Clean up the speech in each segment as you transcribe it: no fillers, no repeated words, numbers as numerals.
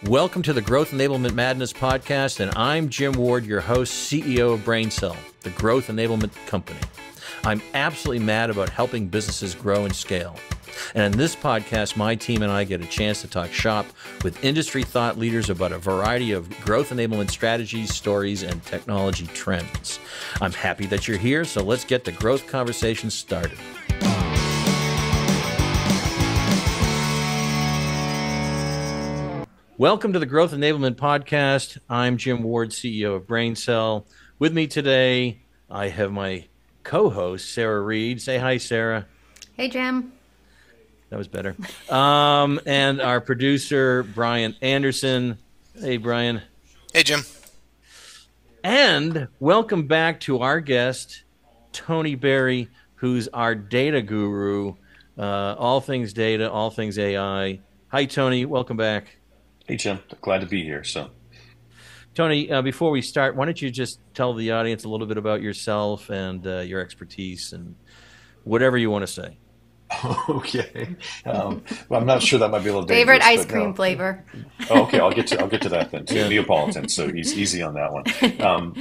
Welcome to the Growth Enablement Madness podcast, and I'm Jim Ward, your host, CEO of BrainSell, the growth enablement company. I'm absolutely mad about helping businesses grow and scale. And in this podcast, my team and I get a chance to talk shop with industry thought leaders about a variety of growth enablement strategies, stories, and technology trends. I'm happy that you're here, so let's get the growth conversation started. Welcome to the Growth Enablement Podcast. I'm Jim Ward, CEO of BrainSell. With me today, I have my co-host, Sarah Reed. Say hi, Sarah. Hey, Jim. That was better. And our producer, Brian Anderson. Hey, Brian. Hey, Jim. And welcome back to our guest, Tony Berry, who's our data guru, all things data, all things AI. Hi, Tony. Welcome back. Hey, Jim. Glad to be here. Tony, before we start, why don't you just tell the audience a little bit about yourself and your expertise and whatever you want to say. Okay. Well, I'm not sure that might be a little favorite dangerous. Ice cream flavor. Oh, okay, I'll get to that then too. Yeah. Neapolitan, so he's easy on that one.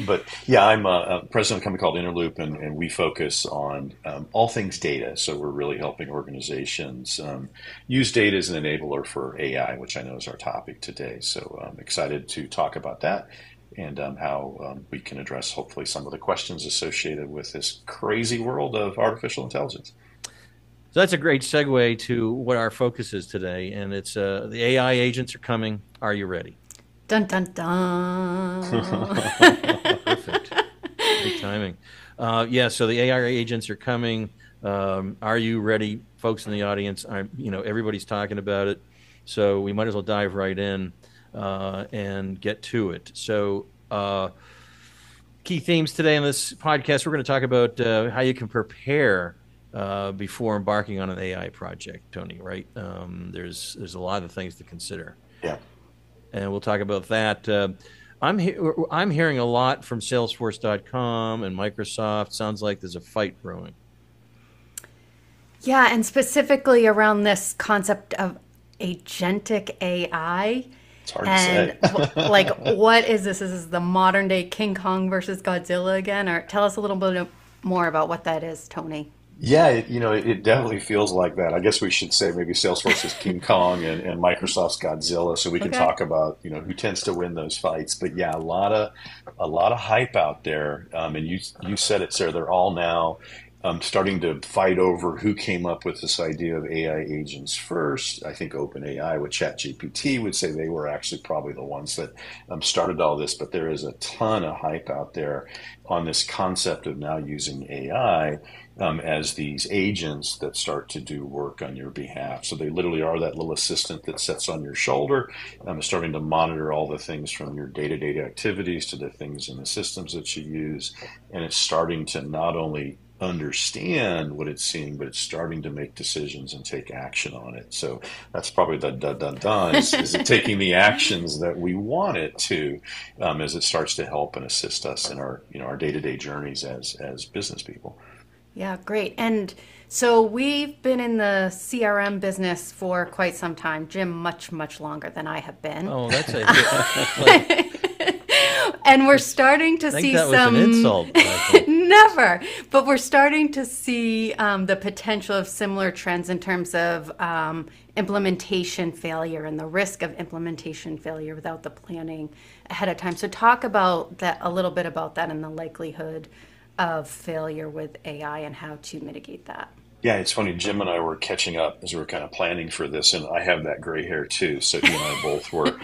But yeah, I'm president of a company called Interloop, and we focus on all things data. So we're really helping organizations use data as an enabler for AI, which I know is our topic today. So I'm excited to talk about that and how we can address hopefully some of the questions associated with this crazy world of artificial intelligence. So that's a great segue to what our focus is today, and it's the AI agents are coming. Are you ready? Dun, dun, dun. Perfect. Great timing. So the AI agents are coming. Are you ready, folks in the audience? Everybody's talking about it, so we might as well dive right in and get to it. So key themes today in this podcast, we're going to talk about how you can prepare before embarking on an AI project, Tony, right? There's a lot of things to consider. Yeah. And we'll talk about that. I'm hearing a lot from Salesforce.com and Microsoft. Sounds like there's a fight brewing. Yeah, and specifically around this concept of agentic AI. It's hard to say. What is this? Is this the modern day King Kong versus Godzilla again? Or tell us a little bit more about what that is, Tony. Yeah, it definitely feels like that. I guess we should say maybe Salesforce is King Kong and Microsoft's Godzilla, so we can talk about who tends to win those fights. But yeah, a lot of hype out there, and you said it, Sarah. They're all now starting to fight over who came up with this idea of AI agents first. I think OpenAI with ChatGPT would say they were actually probably the ones that started all this, but there is a ton of hype out there on this concept of now using AI as these agents that start to do work on your behalf. So they literally are that little assistant that sits on your shoulder, starting to monitor all the things from your day-to-day activities to the things in the systems that you use. And it's starting to not only understand what it's seeing, but it's starting to make decisions and take action on it. So that's probably is it taking the actions that we want it to as it starts to help and assist us in our our day-to-day journeys as business people. Yeah, great. And so we've been in the CRM business for quite some time. Jim, much, much longer than I have been. Oh, that's it. And we're starting to see that some... was an insult. Never. But we're starting to see the potential of similar trends in terms of implementation failure and the risk of implementation failure without the planning ahead of time. So talk about that a little bit about that and the likelihood of failure with AI and how to mitigate that. Yeah, it's funny. Jim and I were catching up as we were kind of planning for this, and I have that gray hair too. So he and I both were,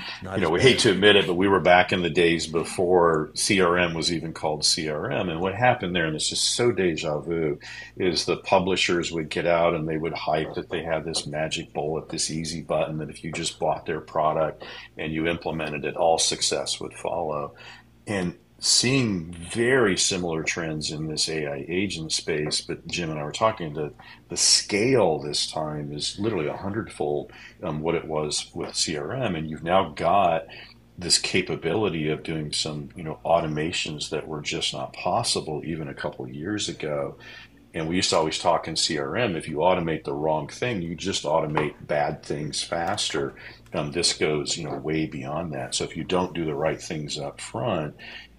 we hate to admit it, but we were back in the days before CRM was even called CRM. And what happened there, and it's just so deja vu, is the publishers would get out and they would hype that they had this magic bullet, this easy button that if you just bought their product and you implemented it, all success would follow. And seeing very similar trends in this AI agent space, but Jim and I were talking, the scale this time is literally 100-fold what it was with CRM, and you've now got this capability of doing some automations that were just not possible even a couple of years ago. And we used to always talk in CRM, if you automate the wrong thing, you just automate bad things faster. this goes, way beyond that. So if you don't do the right things up front,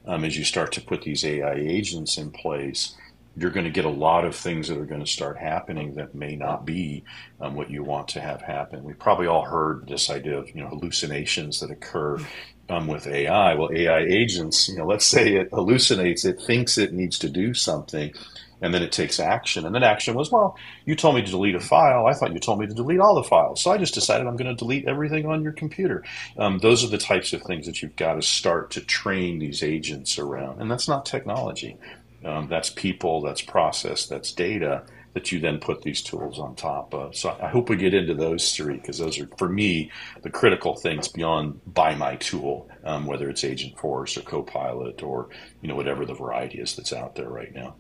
as you start to put these AI agents in place, you're going to get a lot of things that are going to start happening that may not be what you want to have happen. We probably all heard this idea of hallucinations that occur with AI. Well, AI agents, let's say it hallucinates, it thinks it needs to do something, and then it takes action. And then action was, well, you told me to delete a file. I thought you told me to delete all the files. So I just decided I'm going to delete everything on your computer. Those are the types of things that you've got to start to train these agents around. And that's not technology. That's people, that's process, that's data that you then put these tools on top of. So I hope we get into those three, because those are, for me, the critical things beyond buy my tool, whether it's Agentforce or Copilot or whatever the variety is that's out there right now.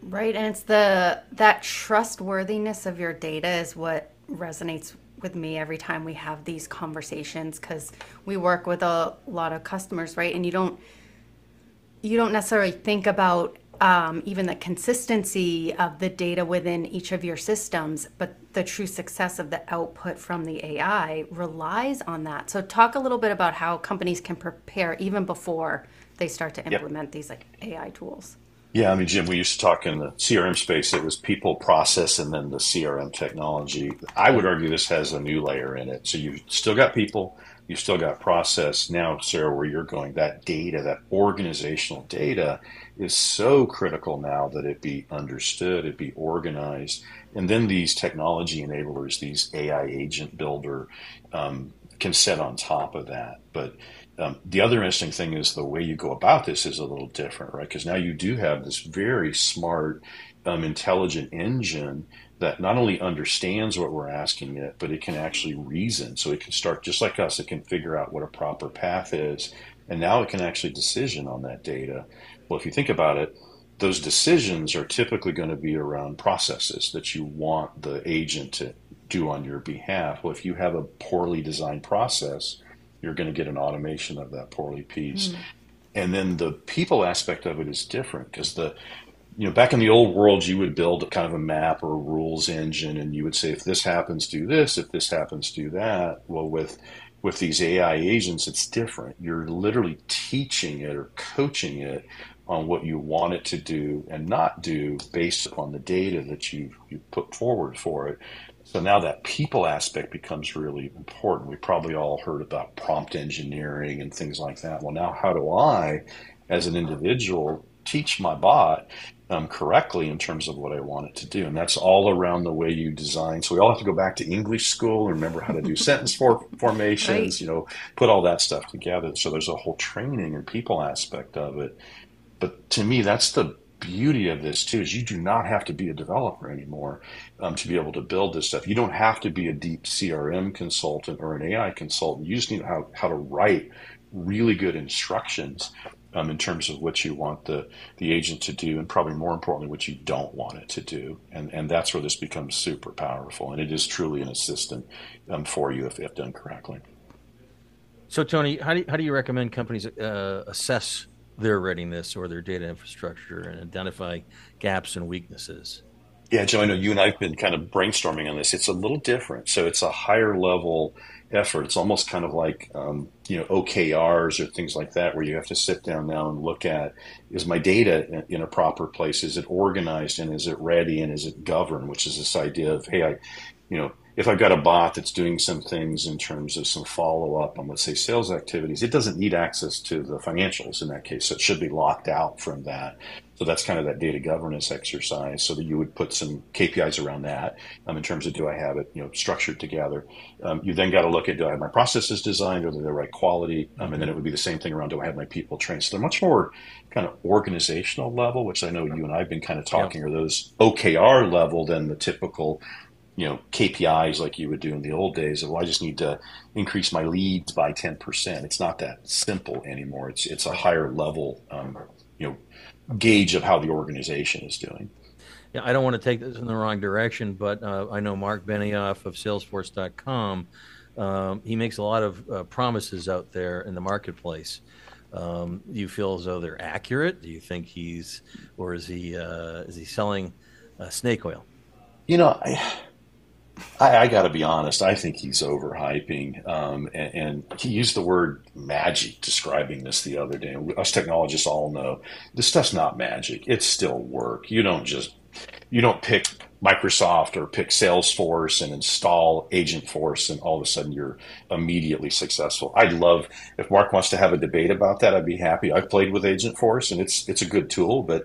Right, and it's that trustworthiness of your data is what resonates with me every time we have these conversations, because we work with a lot of customers, right? And you don't necessarily think about even the consistency of the data within each of your systems, but the true success of the output from the AI relies on that. So talk a little bit about how companies can prepare even before they start to implement these AI tools. Yeah, I mean, Jim, we used to talk in the CRM space, it was people, process, and then the CRM technology. I would argue this has a new layer in it. So you've still got people, you've still got process. Now, Sarah, where you're going, that data, that organizational data is so critical now that it be understood, it be organized. And then these technology enablers, these AI agent builder can set on top of that. But the other interesting thing is the way you go about this is a little different, right? Because now you do have this very smart, intelligent engine that not only understands what we're asking it, but it can actually reason. So it can start just like us. It can figure out what a proper path is. And now it can actually decision on that data. Well, if you think about it, those decisions are typically going to be around processes that you want the agent to do on your behalf. Well, if you have a poorly designed process, you're going to get an automation of that poorly piece. And then the people aspect of it is different, because back in the old world, you would build a kind of a map or a rules engine, and you would say, if this happens, do this. If this happens, do that. Well, with these AI agents, it's different. You're literally teaching it or coaching it on what you want it to do and not do based upon the data that you put forward for it. So now that people aspect becomes really important. We probably all heard about prompt engineering and things like that. Well, now how do I, as an individual, teach my bot correctly in terms of what I want it to do? And that's all around the way you design. So we all have to go back to English school and remember how to do sentence formations, Right. Put all that stuff together. So there's a whole training and people aspect of it. But to me, that's the beauty of this too, is you do not have to be a developer anymore to be able to build this stuff. You don't have to be a deep CRM consultant or an AI consultant. You just need how to write really good instructions in terms of what you want the agent to do, and probably more importantly, what you don't want it to do. And that's where this becomes super powerful. And it is truly an assistant for you if done correctly. So, Tony, how do you recommend companies assess their readiness or their data infrastructure and identify gaps and weaknesses? Yeah, Joe, I know you and I have been kind of brainstorming on this. It's a little different. So it's a higher level effort. It's almost kind of like, OKRs or things like that, where you have to sit down now and look at, is my data in a proper place? Is it organized, and is it ready, and is it governed? Which is this idea of, hey, if I've got a bot that's doing some things in terms of some follow up on, let's say, sales activities, it doesn't need access to the financials in that case. So it should be locked out from that. So that's kind of that data governance exercise, so that you would put some KPIs around that in terms of, do I have it structured together? You then got to look at, do I have my processes designed? Are they the right quality? And then it would be the same thing around, do I have my people trained? So they're much more kind of organizational level, which I know you and I have been kind of talking, or those OKR level than the typical KPIs like you would do in the old days of, well, I just need to increase my leads by 10%. It's not that simple anymore. It's a higher level, gauge of how the organization is doing. Yeah, I don't want to take this in the wrong direction, but I know Mark Benioff of Salesforce.com. He makes a lot of promises out there in the marketplace. Do you feel as though they're accurate? Do you think is he selling snake oil? I got to be honest. I think he's overhyping, and he used the word magic describing this the other day. Us technologists all know this stuff's not magic. It's still work. You don't pick Microsoft or pick Salesforce and install Agentforce and all of a sudden you're immediately successful. I'd love if Mark wants to have a debate about that. I'd be happy. I've played with Agentforce and it's a good tool, but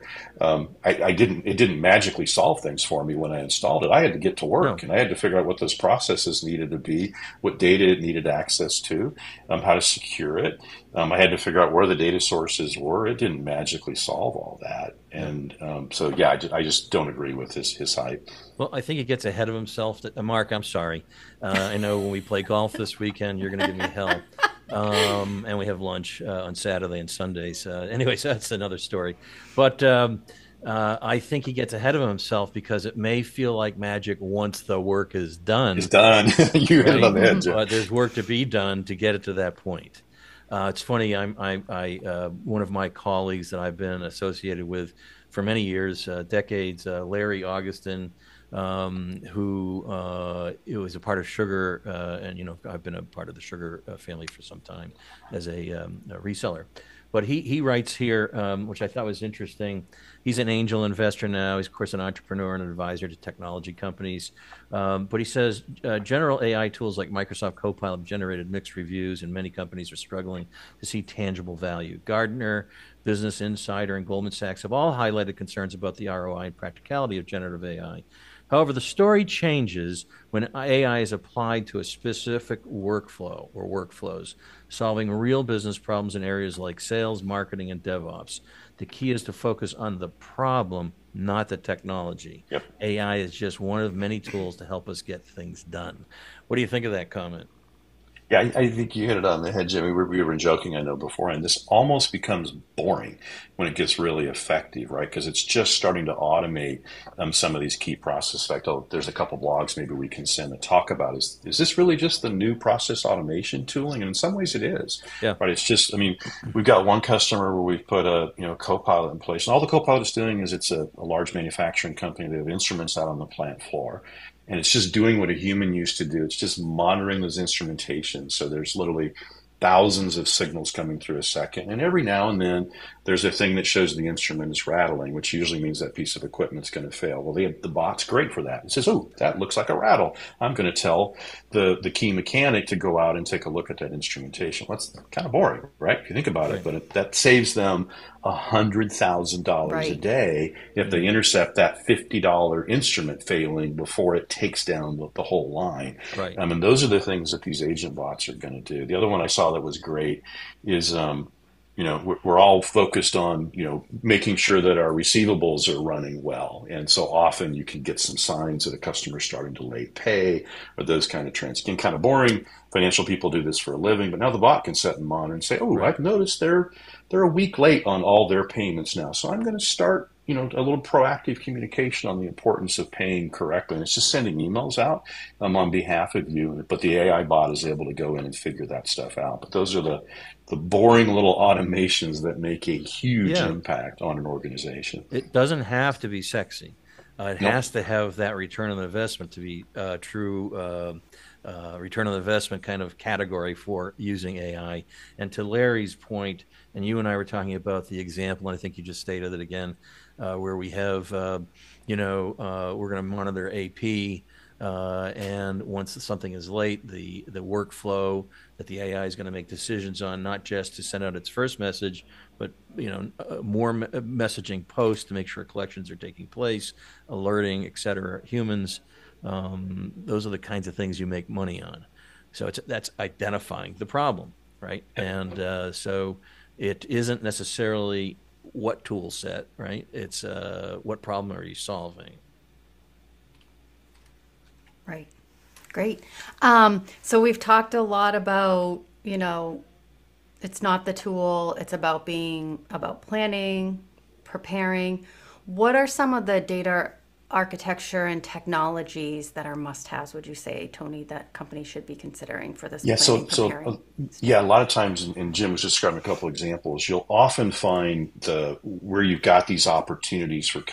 it didn't magically solve things for me when I installed it. I had to get to work and I had to figure out what those processes needed to be, what data it needed access to, how to secure it. I had to figure out where the data sources were. It didn't magically solve all that. And so, yeah, I just don't agree with his hype. Well, I think he gets ahead of himself. Mark, I'm sorry. I know when we play golf this weekend, you're going to give me hell. And we have lunch on Saturday and Sundays. Anyway, so that's another story. But I think he gets ahead of himself because it may feel like magic once the work is done. It's done. You hit it on the head, Jim. But there's work to be done to get it to that point. It's funny. One of my colleagues that I've been associated with for many years, decades, Larry Augustin, who it was a part of Sugar, and I've been a part of the Sugar family for some time as a reseller. But he writes here, which I thought was interesting. He's an angel investor now. He's, of course, an entrepreneur and an advisor to technology companies. But he says general AI tools like Microsoft Copilot have generated mixed reviews, and many companies are struggling to see tangible value. Gartner, Business Insider, and Goldman Sachs have all highlighted concerns about the ROI and practicality of generative AI. However, the story changes when AI is applied to a specific workflow or workflows, solving real business problems in areas like sales, marketing, and DevOps. The key is to focus on the problem, not the technology. Yep. AI is just one of many tools to help us get things done. What do you think of that comment? Yeah, I think you hit it on the head, Jimmy. We were joking, I know, before, and this almost becomes boring when it gets really effective, right? Because it's just starting to automate some of these key processes. In fact, there's a couple blogs maybe we can send to talk about. Is this really just the new process automation tooling? And in some ways it is. Yeah. Right. It's just, we've got one customer where we've put a Copilot in place. And all the Copilot is doing is it's a large manufacturing company. They have instruments out on the plant floor. And it's just doing what a human used to do. It's just monitoring those instrumentations. So there's literally thousands of signals coming through a second. And every now and then there's a thing that shows the instrument is rattling, which usually means that piece of equipment's going to fail. Well, the bot's great for that. It says, oh, that looks like a rattle. I'm going to tell the key mechanic to go out and take a look at that instrumentation. Well, that's kind of boring, right? If you think about it, but that saves them $100,000 a day if they intercept that $50 instrument failing before it takes down the whole line. Right. And those are the things that these agent bots are going to do. The other one I saw that was great is, we're all focused on, making sure that our receivables are running well. And so often you can get some signs that a customer's starting to late pay or those kind of trends. Again, kind of boring. Financial people do this for a living, but now the bot can set and monitor and say, oh, right. I've noticed they're a week late on all their payments now. So I'm going to start, a little proactive communication on the importance of paying correctly. And it's just sending emails out on behalf of you. But the AI bot is able to go in and figure that stuff out. But those are the boring little automations that make a huge impact on an organization. It doesn't have to be sexy. It has to have that return on investment to be true return on investment kind of category for using AI. And to Larry's point, and you and I were talking about the example, and I think you just stated it again, where we have, we're going to monitor AP, and once something is late, the workflow that the AI is going to make decisions on, not just to send out its first message, but more messaging post to make sure collections are taking place, alerting, et cetera. Humans, those are the kinds of things you make money on. So that's identifying the problem, right? And so it isn't necessarily what tool set, right? It's what problem are you solving? Right. Great. So we've talked a lot about, it's not the tool, it's about planning, preparing. What are some of the data architecture and technologies that are must-haves, would you say, Tony, that companies should be considering for this? Yeah, a lot of times, and Jim was just describing a couple of examples, you'll often find where you've got these opportunities for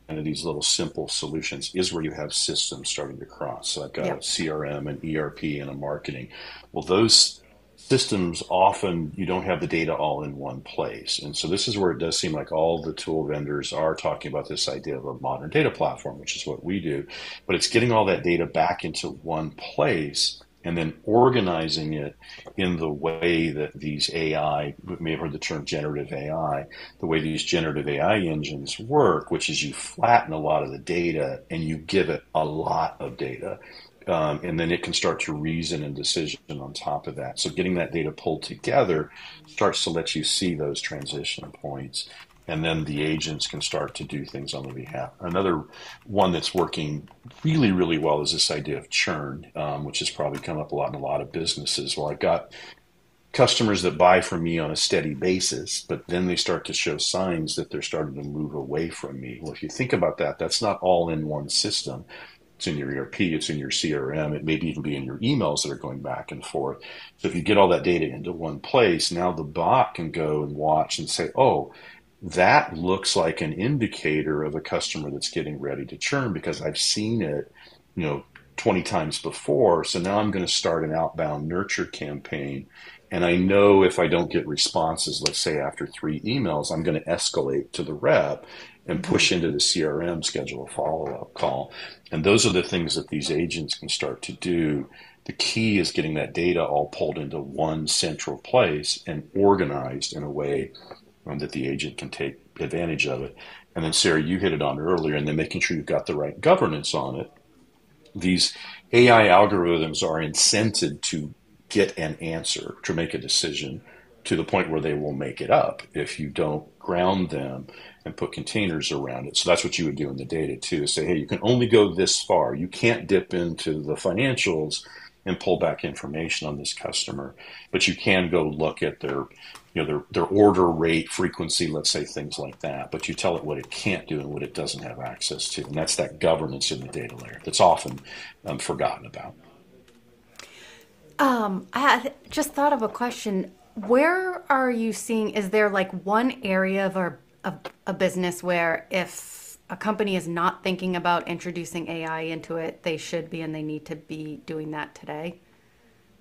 of these little simple solutions is where you have systems starting to cross. So I've got a Yep. CRM, an ERP, and a marketing. Well, those systems often you don't have the data all in one place. And so this is where it does seem like all the tool vendors are talking about this idea of a modern data platform, which is what we do. But it's getting all that data back into one place and then organizing it in the way that these AI, you may have heard the term generative AI, the way these generative AI engines work, which is you flatten a lot of the data and you give it a lot of data. And then it can start to reason and decision on top of that. So getting that data pulled together starts to let you see those transition points. And then the agents can start to do things on the behalf. Another one that's working really, really well is this idea of churn, which has probably come up a lot in a lot of businesses. Well, I've got customers that buy from me on a steady basis, but then they start to show signs that they're starting to move away from me. Well, if you think about that, that's not all in one system. It's in your ERP, it's in your CRM, it may even be in your emails that are going back and forth. So if you get all that data into one place, now the bot can go and watch and say, oh, that looks like an indicator of a customer that's getting ready to churn because I've seen it, 20 times before. So now I'm going to start an outbound nurture campaign. And I know if I don't get responses, let's say after 3 emails, I'm going to escalate to the rep and push into the CRM, schedule a follow-up call. And those are the things that these agents can start to do. The key is getting that data all pulled into one central place and organized in a way that the agent can take advantage of it. And then, Sarah, you hit it on earlier, and then making sure you've got the right governance on it. These AI algorithms are incented to get an answer, to make a decision to the point where they will make it up if you don't ground them and put containers around it. So that's what you would do in the data too, is say, hey, you can only go this far. You can't dip into the financials and pull back information on this customer, but you can go look at their order rate, frequency, let's say, things like that. But you tell it what it can't do and what it doesn't have access to. And that's that governance in the data layer that's often forgotten about. I had just thought of a question. Where are you seeing, is there like one area of a business where if a company is not thinking about introducing AI into it, they should be and they need to be doing that today?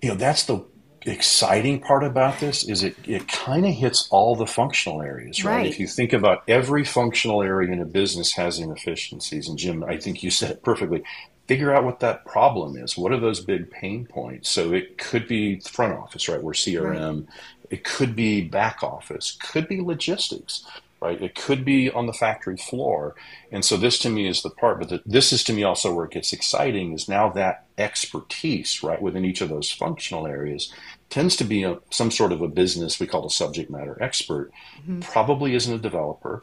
That's the exciting part about this is it kind of hits all the functional areas, right? If Right. you think about every functional area in a business has inefficiencies, and Jim, I think you said it perfectly. Figure out what that problem is. What are those big pain points? So it could be front office, right? Where Right. CRM, it could be back office, could be logistics, right? It could be on the factory floor. And so this to me is the part, but this is to me also where it gets exciting is now that expertise, right, within each of those functional areas tends to be some sort of a business we call a subject matter expert, probably isn't a developer,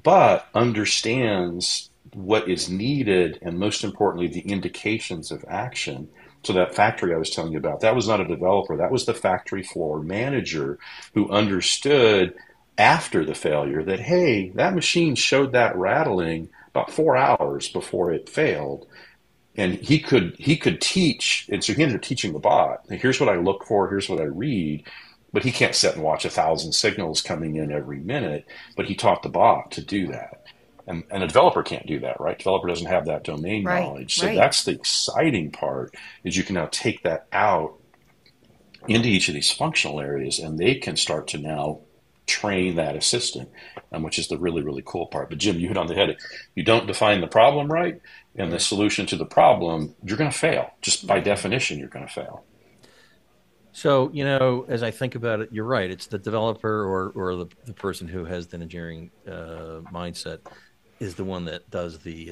but understands what is needed and most importantly, the indications of action. So that factory I was telling you about, that was not a developer. That was the factory floor manager who understood after the failure that, hey, that machine showed that rattling about 4 hours before it failed. And he could teach, and so he ended up teaching the bot. Here's what I look for. Here's what I read. But he can't sit and watch 1,000 signals coming in every minute. But he taught the bot to do that. And a developer can't do that, right? Developer doesn't have that domain Right. knowledge. So Right. that's the exciting part is you can now take that out into each of these functional areas, and they can start to now train that assistant, which is the really, really cool part. But Jim, you hit on the head. If you don't define the problem right and the solution to the problem, you're going to fail. Just by definition, you're going to fail. So, as I think about it, you're right. It's the developer or the person who has the engineering mindset is the one that does the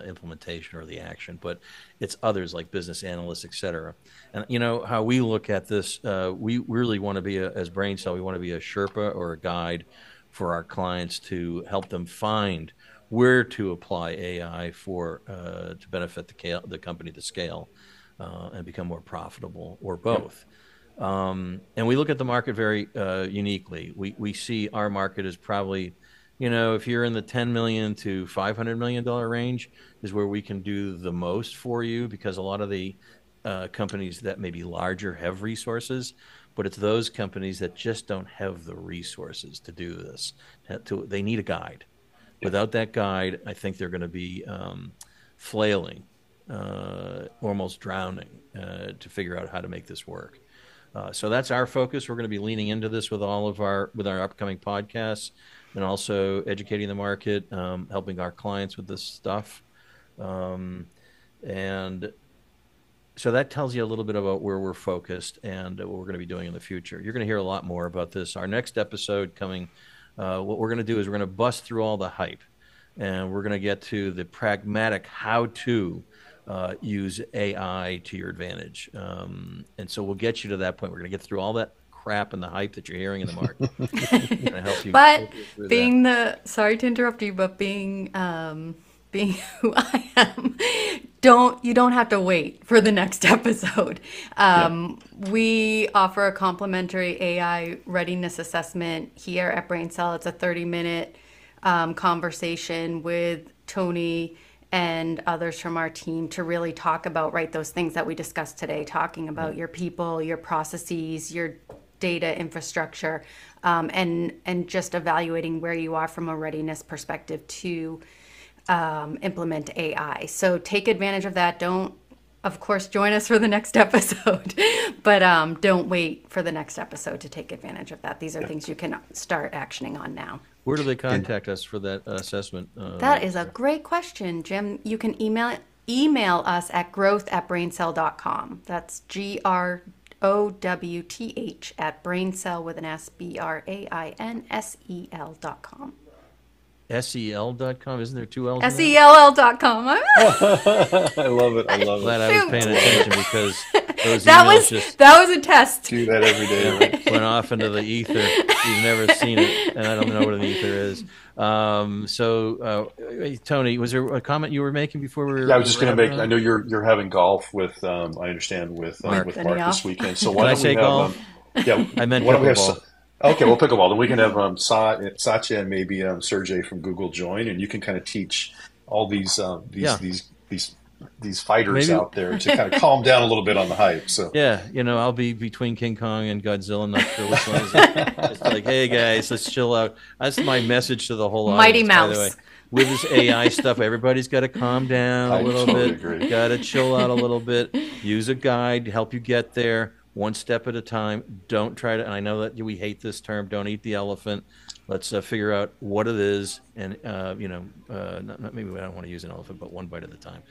implementation or the action, but it's others like business analysts, et cetera. And how we look at this, we really want to be, as BrainSell, we want to be a Sherpa or a guide for our clients to help them find where to apply AI for to benefit the company to scale and become more profitable, or Yep. both. And we look at the market very uniquely. We see our market is probably, if you're in the $10 million to $500 million range is where we can do the most for you, because a lot of the companies that may be larger have resources, but it's those companies that just don't have the resources to do this. They need a guide. Without that guide, I think they're going to be flailing, almost drowning, to figure out how to make this work. So that's our focus. We're going to be leaning into this with our upcoming podcasts, and also educating the market, helping our clients with this stuff. And so that tells you a little bit about where we're focused and what we're going to be doing in the future. You're going to hear a lot more about this. Our next episode coming, what we're going to do is we're going to bust through all the hype, and we're going to get to the pragmatic how to use AI to your advantage. And so we'll get you to that point. We're going to get through all that crap and the hype that you're hearing in the market. Help you, but being sorry to interrupt you, but being who I am, you don't have to wait for the next episode. We offer a complimentary AI readiness assessment here at BrainSell. It's a 30-minute conversation with Tony and others from our team to really talk about those things that we discussed today, talking about your people, your processes, your data infrastructure, and just evaluating where you are from a readiness perspective to implement AI. So take advantage of that. Don't, of course, join us for the next episode, but don't wait for the next episode to take advantage of that. These are things you can start actioning on now. Where do they contact us for that assessment? That is a great question, Jim. You can email us at growth@brainsell.com. That's GROWTH at brainsell with an S, BRAINSEL.com. SEL.com? Isn't there two L's? SELL.com. I love it. I love Glad it. I was paying attention, because those that emails was a test. Do that every day. Right? went off into the ether. You've never seen it, and I don't know what an ether is. Tony, was there a comment you were making before we were? Yeah, I was just going to make. I know you're having golf with. I understand with Mark this weekend. So why don't we have? Golf? Yeah, I meant pickleball. Okay, well, pickleball. Then we can have Satya and maybe Sergey from Google join, and you can kind of teach all these fighters out there to kind of calm down a little bit on the hype. So yeah, I'll be between King Kong and Godzilla. Not sure which one is it. It's like, hey guys, let's chill out. That's my message to the whole audience. Mighty Mouse. By the way. With this AI stuff, everybody's got to calm down a little bit. Got to chill out a little bit. Use a guide to help you get there. One step at a time. Don't try to, and I know that we hate this term, don't eat the elephant. Let's figure out what it is, and, maybe I don't want to use an elephant, but one bite at a time.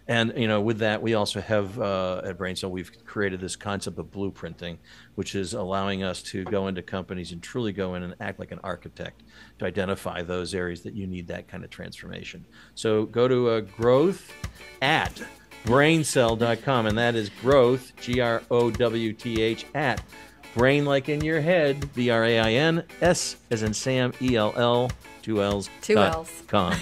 And, with that, we also have, at BrainSell, we've created this concept of blueprinting, which is allowing us to go into companies and truly go in and act like an architect to identify those areas that you need that kind of transformation. So go to growth@brainsell.com, and that is growth, GROWTH, at brain like in your head, BRAINS as in Sam, ELL, two L's. .com.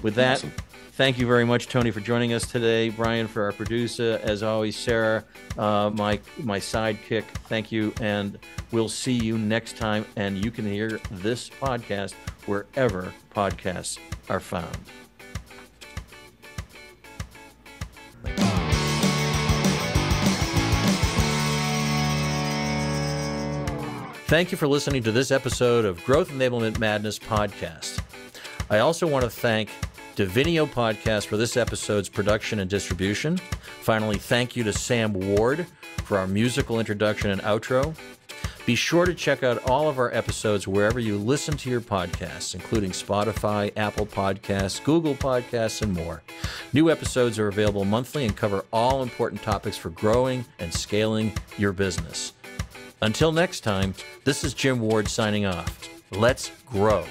With that, awesome. Thank you very much, Tony, for joining us today. Brian, for our producer, as always, Sarah, my sidekick. Thank you, and we'll see you next time. And you can hear this podcast wherever podcasts are found. Thank you for listening to this episode of Growth Enablement Madness Podcast. I also want to thank Divinio Podcast for this episode's production and distribution. Finally, thank you to Sam Ward for our musical introduction and outro. Be sure to check out all of our episodes wherever you listen to your podcasts, including Spotify, Apple Podcasts, Google Podcasts, and more. New episodes are available monthly and cover all important topics for growing and scaling your business. Until next time, this is Jim Ward signing off. Let's grow.